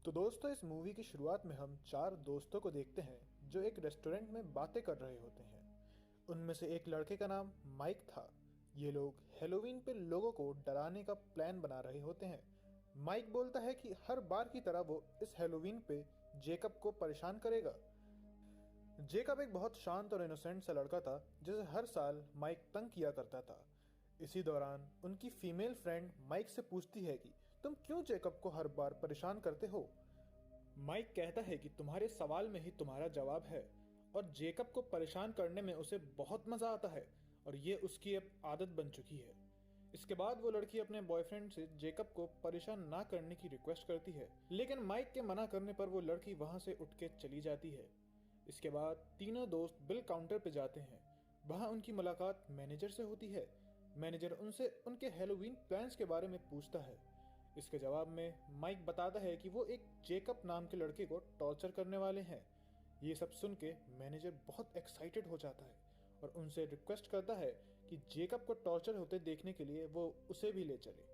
तो दोस्तों, इस मूवी की शुरुआत में हम चार दोस्तों को देखते हैं जो एक रेस्टोरेंट में बातें कर रहे होते हैं। उनमें से एक लड़के का नाम माइक था। ये लोग हेलोवीन पे लोगों को डराने का प्लान बना रहे होते हैं। माइक बोलता है कि हर बार की तरह वो इस हेलोवीन पे जेकब को परेशान करेगा। जेकब एक बहुत शांत और इनोसेंट सा लड़का था जिसे हर साल माइक तंग किया करता था। इसी दौरान उनकी फीमेल फ्रेंड माइक से पूछती है कि तुम क्यों जेकब को हर बार परेशान करते हो। माइक कहता है कि तुम्हारे सवाल में ही तुम्हारा जवाब है और जेकब को परेशान करने में उसे बहुत मजा आता है और ये उसकी अब आदत बन चुकी है। इसके बाद वो लड़की अपने बॉयफ्रेंड से जेकब को परेशान ना करने की रिक्वेस्ट करती है, लेकिन माइक के मना करने पर वो लड़की वहां से उठ के चली जाती है। इसके बाद तीनों दोस्त बिल काउंटर पे जाते हैं। वहां उनकी मुलाकात मैनेजर से होती है। मैनेजर उनसे उनके हेलोवीन प्लान्स के बारे में पूछता है। इसके जवाब में माइक बताता है कि वो एक जेकब नाम के लड़के को टॉर्चर करने वाले हैं। ये सब सुन के मैनेजर बहुत एक्साइटेड हो जाता है और उनसे रिक्वेस्ट करता है कि जेकब को टॉर्चर होते देखने के लिए वो उसे भी ले चले।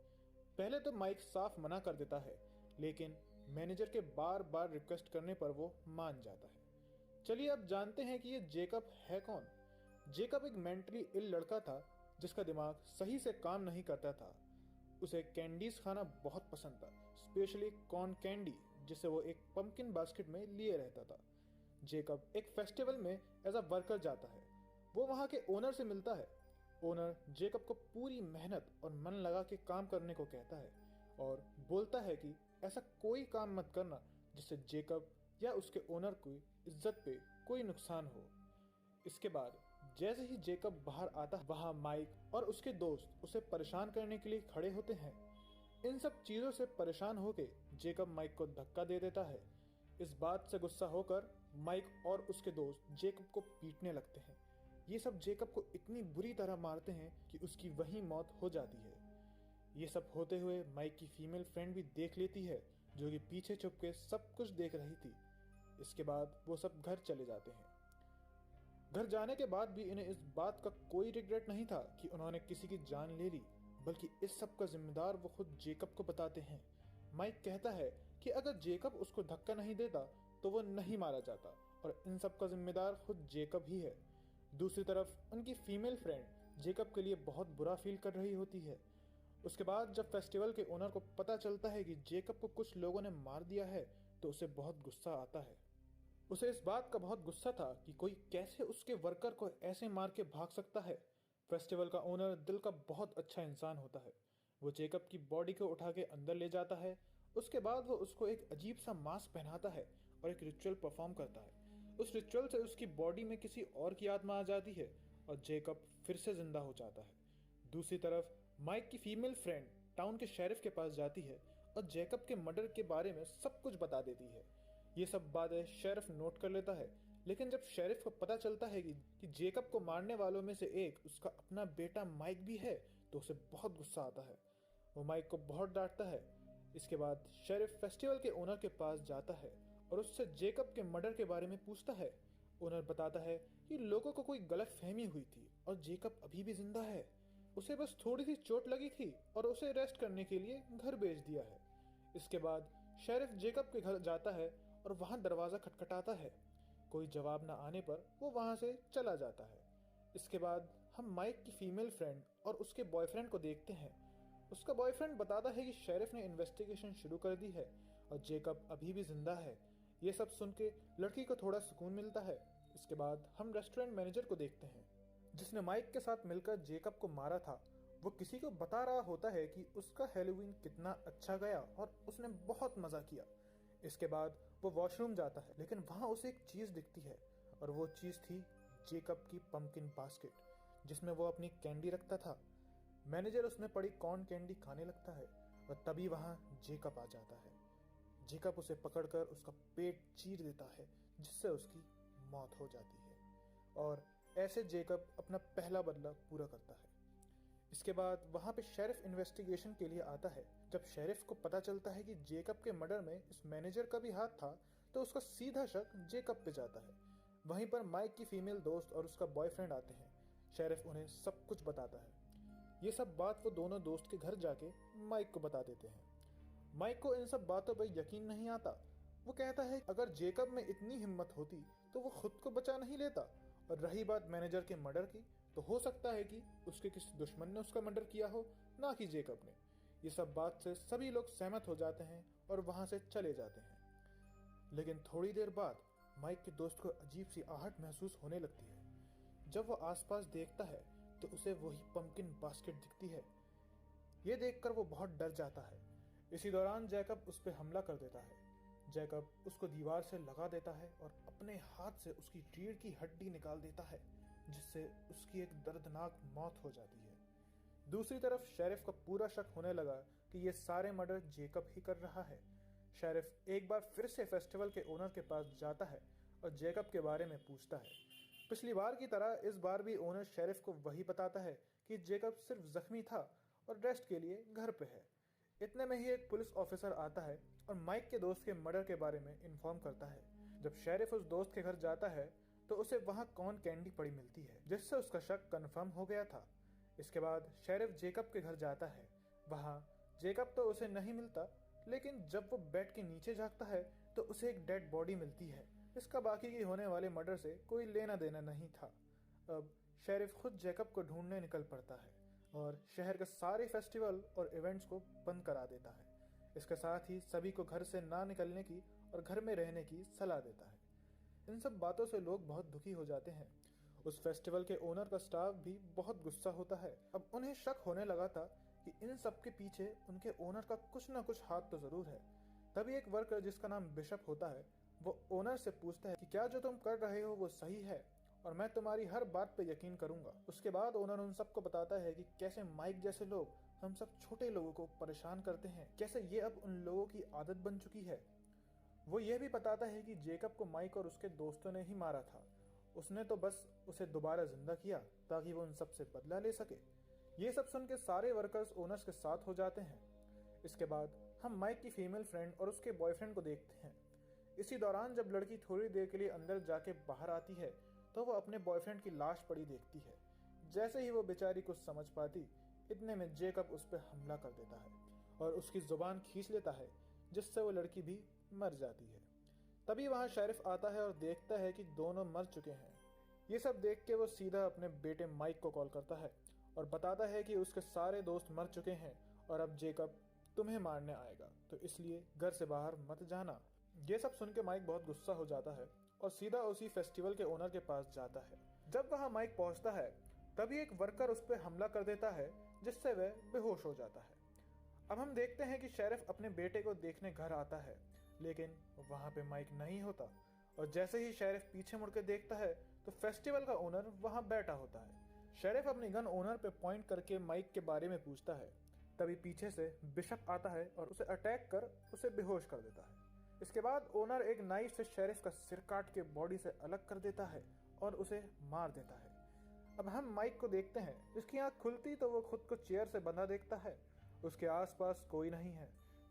पहले तो माइक साफ मना कर देता है, लेकिन मैनेजर के बार बार रिक्वेस्ट करने पर वो मान जाता है। चलिए अब जानते हैं कि ये जेकब है कौन। जेकब एक मेंटली इल लड़का था जिसका दिमाग सही से काम नहीं करता था। उसे कैंडीज खाना बहुत पसंद था, स्पेशली कॉर्न कैंडी, जिसे वो एक पंपकिन बास्केट में लिए रहता था। जेकब एक फेस्टिवल में एज अ वर्कर जाता है। वो वहां के ओनर से मिलता है। ओनर जेकब को पूरी मेहनत और मन लगा के काम करने को कहता है और बोलता है कि ऐसा कोई काम मत करना जिससे जेकब या उसके ओनर की इज्जत पे कोई नुकसान हो। इसके बाद जैसे ही जेकब बाहर आता है, वहां माइक और उसके दोस्त उसे परेशान करने के लिए खड़े होते हैं। इन सब चीजों से परेशान होकर जेकब माइक को धक्का दे देता है। इस बात से गुस्सा होकर माइक और उसके दोस्त जेकब को पीटने लगते हैं। ये सब जेकब को इतनी बुरी तरह मारते हैं कि उसकी वहीं मौत हो जाती है। ये सब होते हुए माइक की फीमेल फ्रेंड भी देख लेती है, जो कि पीछे छुप के सब कुछ देख रही थी। इसके बाद वो सब घर चले जाते हैं। घर जाने के बाद भी इन्हें इस बात का कोई रिग्रेट नहीं था कि उन्होंने किसी की जान ले ली, बल्कि इस सब का जिम्मेदार वो खुद जेकब को बताते हैं। माइक कहता है कि अगर जेकब उसको धक्का नहीं देता तो वो नहीं मारा जाता और इन सब का जिम्मेदार खुद जेकब ही है। दूसरी तरफ उनकी फीमेल फ्रेंड जेकब के लिए बहुत बुरा फील कर रही होती है। उसके बाद जब फेस्टिवल के ओनर को पता चलता है कि जेकब को कुछ लोगों ने मार दिया है तो उसे बहुत गुस्सा आता है। उसे इस बात का बहुत गुस्सा था कि कोई कैसे उसके वर्कर को ऐसे मार के भाग सकता है। फेस्टिवल का ओनर दिल का बहुत अच्छा इंसान होता है। वो जेकब की बॉडी को उठा के अंदर ले जाता है। उसके बाद वो उसको एक अजीब सा मास्क पहनाता है और एक रिचुअल परफॉर्म करता है। उस रिचुअल से उसकी बॉडी में किसी और की आत्मा आ जाती है और जेकब फिर से जिंदा हो जाता है। दूसरी तरफ माइक की फीमेल फ्रेंड टाउन के शेरिफ के पास जाती है और जेकब के मर्डर के बारे में सब कुछ बता देती है। ये सब बातें शेरिफ नोट कर लेता है, लेकिन जब शेरिफ को पता चलता है कि जेकब को मारने वालों में से एक उसका अपना बेटा माइक भी है, तो उसे बहुत गुस्सा आता है। वो माइक को बहुत डांटता है। इसके बाद शेरिफ फेस्टिवल के ओनर के पास जाता है और उससे जेकब के मर्डर के बारे में पूछता है। ओनर बताता है कि लोगों को कोई गलत फहमी हुई थी और जेकब अभी भी जिंदा है। उसे बस थोड़ी सी चोट लगी थी और उसे रेस्ट करने के लिए घर भेज दिया है। इसके बाद शेरिफ जेकब के घर जाता है और वहां दरवाजा खटखटाता है। कोई जवाब न आने पर वो वहां से चला जाता है। इसके बाद हम माइक की फीमेल फ्रेंड और उसके बॉयफ्रेंड को देखते हैं। उसका बॉयफ्रेंड बताता है कि शेरिफ ने इन्वेस्टिगेशन शुरू कर दी है और जेकब अभी भी जिंदा है। ये सब सुन के लड़की को थोड़ा सुकून मिलता है। इसके बाद हम रेस्टोरेंट मैनेजर को देखते हैं, जिसने माइक के साथ मिलकर जेकब को मारा था। वो किसी को बता रहा होता है कि उसका हेलोवीन कितना अच्छा गया और उसने बहुत मजा किया। इसके बाद वो वॉशरूम जाता है, लेकिन वहां उसे एक चीज दिखती है और वो चीज थी जेकब की पंपकिन बास्केट, जिसमें वो अपनी कैंडी रखता था। मैनेजर उसमें पड़ी कॉर्न कैंडी खाने लगता है और तभी वहां जेकब आ जाता है। जेकब उसे पकड़कर उसका पेट चीर देता है, जिससे उसकी मौत हो जाती है और ऐसे जेकब अपना पहला बदला पूरा करता है। इसके बाद वहां पे शेरिफ इन्वेस्टिगेशन के लिए आता है। जब शेरिफ को पता चलता है कि जेकब के मर्डर में इस मैनेजर का भी हाथ था, तो उसका सीधा शक जेकब पे जाता है। वहीं पर माइक की फीमेल दोस्त और उसका बॉयफ्रेंड आते हैं। शेरिफ उन्हें सब कुछ बताता है। ये सब बात वो दोनों दोस्त के घर जाके माइक को बता देते हैं। माइक को इन सब बातों पर यकीन नहीं आता। वो कहता है अगर जेकब में इतनी हिम्मत होती तो वो खुद को बचा नहीं लेता। और रही बात मैनेजर के मर्डर की, तो हो सकता है कि उसके किसी दुश्मन ने उसका मर्डर किया हो, ना कि जेकब ने। ये सब बात से सभी लोग सहमत हो जाते हैं और वहां से चले जाते हैं। लेकिन थोड़ी देर बाद माइक के दोस्त को अजीब सी आहट महसूस होने लगती है। जब वो आसपास देखता है तो उसे वही पंपकिन बास्केट दिखती है। ये देखकर वो बहुत डर जाता है। इसी दौरान जैकब उस पर हमला कर देता है। जैकब उसको दीवार से लगा देता है और अपने हाथ से उसकी रीढ़ की हड्डी निकाल देता है, जिससे उसकी एक दर्दनाक मौत हो जाती है। दूसरी तरफ शेरिफ का पूरा शक होने लगा कि ये सारे मर्डर जेकब ही कर रहा है। शेरिफ एक बार फिर से फेस्टिवल के ओनर के पास जाता है और जेकब के बारे में पूछता है। पिछली बार की तरह इस बार भी ओनर शेरिफ को वही बताता है कि जेकब सिर्फ जख्मी था और रेस्ट के लिए घर पे है। इतने में ही एक पुलिस ऑफिसर आता है और माइक के दोस्त के मर्डर के बारे में इन्फॉर्म करता है। जब शेरिफ उस दोस्त के घर जाता है तो उसे वहां कॉर्न कैंडी पड़ी मिलती है, जिससे उसका शक कंफर्म हो गया था। इसके बाद शेरिफ जेकब के घर जाता है। वहां जेकब तो उसे नहीं मिलता, लेकिन जब वो बेड के नीचे झांकता है तो उसे एक डेड बॉडी मिलती है। इसका बाकी की होने वाले मर्डर से कोई लेना देना नहीं था। अब शेरिफ खुद जेकब को ढूंढने निकल पड़ता है और शहर के सारे फेस्टिवल और इवेंट्स को बंद करा देता है। इसके साथ ही सभी को घर से ना निकलने की और घर में रहने की सलाह देता है। इन सब बातों से लोग बहुत दुखी हो जाते हैं। उस फेस्टिवल के ओनर का स्टाफ भी बहुत गुस्सा होता है। अब उन्हें शक होने लगा था कि इन सब के पीछे उनके ओनर का कुछ ना कुछ हाथ तो जरूर है। तभी एक वर्कर जिसका नाम बिशप होता है, वो ओनर से पूछता है कि क्या जो तुम कर रहे हो वो सही है और मैं तुम्हारी हर बात पे यकीन करूंगा। उसके बाद ओनर उन सबको बताता है कि कैसे माइक जैसे लोग हम सब छोटे लोगों को परेशान करते हैं, कैसे ये अब उन लोगों की आदत बन चुकी है। वो ये भी बताता है कि जेकब को माइक और उसके दोस्तों ने ही मारा था। उसने तो बस उसे दोबारा जिंदा किया ताकि वो उन सब से बदला ले सके। ये सब सुन के सारे वर्कर्स ओनर्स के साथ हो जाते हैं। इसके बाद हम माइक की फीमेल फ्रेंड और उसके बॉयफ्रेंड को देखते हैं। इसी दौरान जब लड़की थोड़ी देर के लिए अंदर जाके बाहर आती है तो वो अपने बॉयफ्रेंड की लाश पड़ी देखती है। जैसे ही वो बेचारी कुछ समझ पाती, इतने में जेकब उस पर हमला कर देता है और उसकी जुबान खींच लेता है, जिससे वो लड़की भी मर जाती है। तभी वहां शेरिफ आता है और देखता है कि दोनों मर चुके हैं। ये सब देख के वो सीधा अपने बेटे माइक को कॉल करता है और बताता है कि उसके सारे दोस्त मर चुके हैं और अब जेकब तुम्हें मारने आएगा, तो इसलिए घर से बाहर मत जाना। ये सब सुन के माइक बहुत गुस्सा हो जाता है और सीधा उसी फेस्टिवल के ओनर के पास जाता है। जब वहां माइक पहुंचता है तभी एक वर्कर उस पर हमला कर देता है, जिससे वह बेहोश हो जाता है। अब हम देखते हैं कि शेरिफ अपने बेटे को देखने घर आता है, लेकिन वहां पे माइक नहीं होता। और जैसे ही शेरिफ पीछे मुड़ के देखता है तो फेस्टिवल का ओनर वहां बैठा होता है। शेरिफ अपनी गन ओनर पे पॉइंट करके माइक के बारे में पूछता है। तभी पीछे से बिशप आता है और उसे अटैक कर उसे बेहोश कर देता है। इसके बाद ओनर एक नाइफ से शेरिफ का सिर काट के बॉडी से अलग कर देता है और उसे मार देता है। अब हम माइक को देखते हैं, जिसकी आंख खुलती तो वो खुद को चेयर से बंधा देखता है। उसके आसपास कोई नहीं है।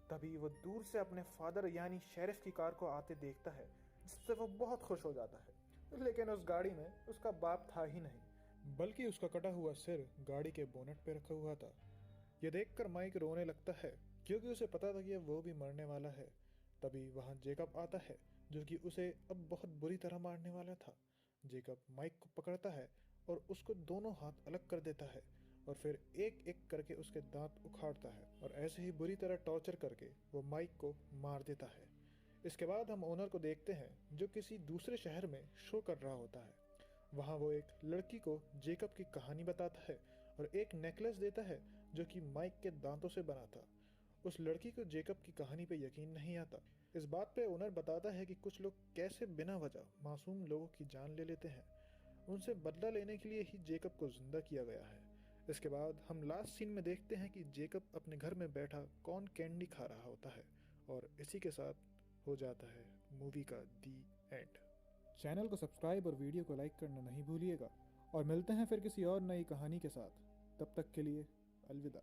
तभी वो दूर से अपने फादर यानी शेरिफ की कार को आते देखता है, जिससे वो बहुत खुश हो जाता है। लेकिन उस गाड़ी में उसका बाप था ही नहीं, बल्कि उसका कटा हुआ सिर गाड़ी के बोनेट पे रखा हुआ था। ये देखकर माइक रोने लगता है, क्योंकि उसे पता था कि वो भी मरने वाला है। तभी वहां जेकब आता है, जो कि उसे अब बहुत बुरी तरह मारने वाला था। जेकब माइक को पकड़ता है और उसको दोनों हाथ अलग कर देता है और फिर एक एक करके उसके दांत उखाड़ता है और ऐसे ही बुरी तरह टॉर्चर करके वो माइक को मार देता है। इसके बाद हम ओनर को देखते हैं, जो किसी दूसरे शहर में शो कर रहा होता है। वहाँ वो एक लड़की को जेकब की कहानी बताता है और एक नेकलेस देता है जो कि माइक के दांतों से बना था। उस लड़की को जेकब की कहानी पे यकीन नहीं आता। इस बात पे ओनर बताता है कि कुछ लोग कैसे बिना वजह मासूम लोगों की जान ले लेते हैं। उनसे बदला लेने के लिए ही जेकब को जिंदा किया गया है। इसके बाद हम लास्ट सीन में देखते हैं कि जेकब अपने घर में बैठा कॉर्न कैंडी खा रहा होता है और इसी के साथ हो जाता है मूवी का दी एंड। चैनल को सब्सक्राइब और वीडियो को लाइक करना नहीं भूलिएगा और मिलते हैं फिर किसी और नई कहानी के साथ। तब तक के लिए अलविदा।